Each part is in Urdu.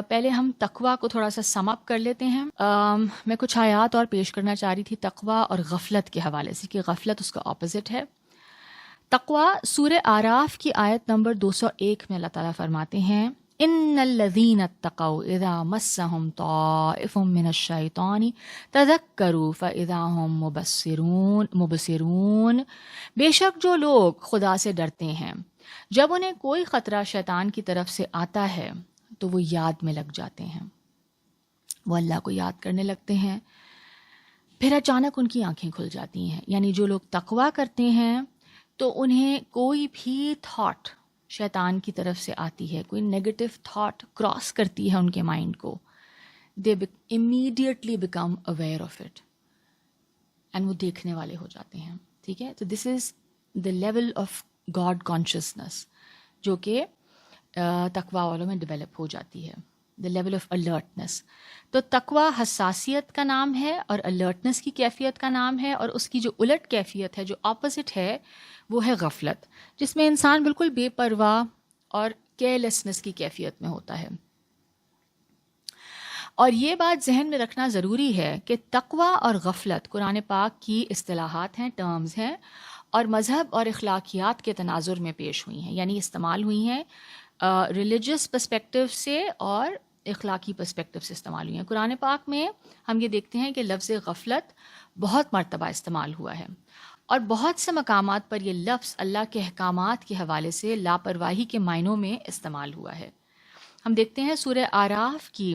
پہلے ہم تقوی کو تھوڑا سا سم اپ کر لیتے ہیں. میں کچھ آیات اور پیش کرنا چاہ رہی تھی تقوی اور غفلت کے حوالے سے کہ غفلت اس کا اپوزٹ ہے. تقوی سورہ اعراف کی آیت نمبر 201 میں اللہ تعالیٰ فرماتے ہیں ان الذین اتقوا اذا مسهم طائف من الشیطان تذکروا فاذا هم مبصرون. بے شک جو لوگ خدا سے ڈرتے ہیں جب انہیں کوئی خطرہ شیطان کی طرف سے آتا ہے تو وہ یاد میں لگ جاتے ہیں، وہ اللہ کو یاد کرنے لگتے ہیں، پھر اچانک ان کی آنکھیں کھل جاتی ہیں. یعنی جو لوگ تقوی کرتے ہیں تو انہیں کوئی بھی تھاٹ شیطان کی طرف سے آتی ہے، کوئی نیگیٹو تھاٹ کراس کرتی ہے ان کے مائنڈ کو، they immediately become aware of it and وہ دیکھنے والے ہو جاتے ہیں. ٹھیک ہے، تو this is the level of God consciousness جو کہ تقوی والوں میں ڈیولپ ہو جاتی ہے، دا لیول آف الرٹنس. تو تقوی حساسیت کا نام ہے اور الرٹنس کی کیفیت کا نام ہے، اور اس کی جو الٹ کیفیت ہے، جو اپوزٹ ہے، وہ ہے غفلت، جس میں انسان بالکل بے پرواہ اور کیئرلیسنس کی کیفیت میں ہوتا ہے. اور یہ بات ذہن میں رکھنا ضروری ہے کہ تقوی اور غفلت قرآن پاک کی اصطلاحات ہیں، ٹرمز ہیں، اور مذہب اور اخلاقیات کے تناظر میں پیش ہوئی ہیں، یعنی استعمال ہوئی ہیں ریلیجس پرسپیکٹو سے اور اخلاقی پرسپیکٹو سے استعمال ہوئی ہیں. قرآن پاک میں ہم یہ دیکھتے ہیں کہ لفظ غفلت بہت مرتبہ استعمال ہوا ہے، اور بہت سے مقامات پر یہ لفظ اللہ کے احکامات کے حوالے سے لاپرواہی کے معنوں میں استعمال ہوا ہے. ہم دیکھتے ہیں سورہ اعراف کی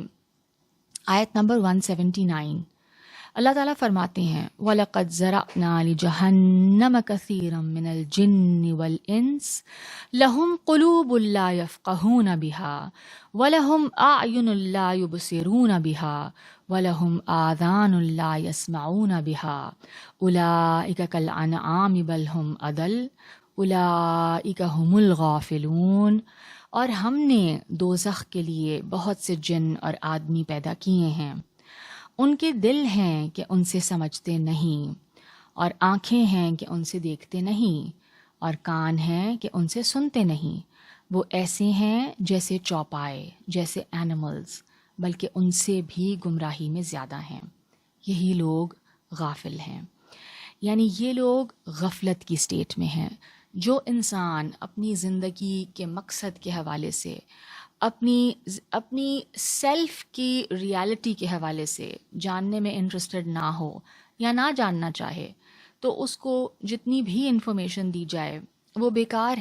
آیت نمبر 179. اللہ تعالیٰ فرماتے ہیں وَلَقَدْ زَرَعْنَا لِجَهَنَّمَ كَثِيرًا مِنَ الْجِنِّ وَالْإِنسِ لَهُمْ قُلُوبٌ لَا يَفْقَهُونَ بِهَا وَلَهُمْ أَعْيُنٌ لَا يُبْصِرُونَ بِهَا وَلَهُمْ آذَانٌ لَا يَسْمَعُونَ بِهَا أُولَئِكَ كَالْأَنْعَامِ بَلْ هُمْ أَضَلُّ أُولَئِكَ هُمُ الْغَافِلُونَ. اور ہم نے دوزخ کے لیے بہت سے جن اور آدمی پیدا کیے ہیں، ان کے دل ہیں کہ ان سے سمجھتے نہیں، اور آنکھیں ہیں کہ ان سے دیکھتے نہیں، اور کان ہیں کہ ان سے سنتے نہیں. وہ ایسے ہیں جیسے چوپائے، جیسے اینیملز، بلکہ ان سے بھی گمراہی میں زیادہ ہیں. یہی لوگ غافل ہیں، یعنی یہ لوگ غفلت کی سٹیٹ میں ہیں. جو انسان اپنی زندگی کے مقصد کے حوالے سے، اپنی سیلف کی ریالٹی کے حوالے سے جاننے میں انٹرسٹڈ نہ ہو یا نہ جاننا چاہے، تو اس کو جتنی بھی انفارمیشن دی جائے وہ بیکار ہے.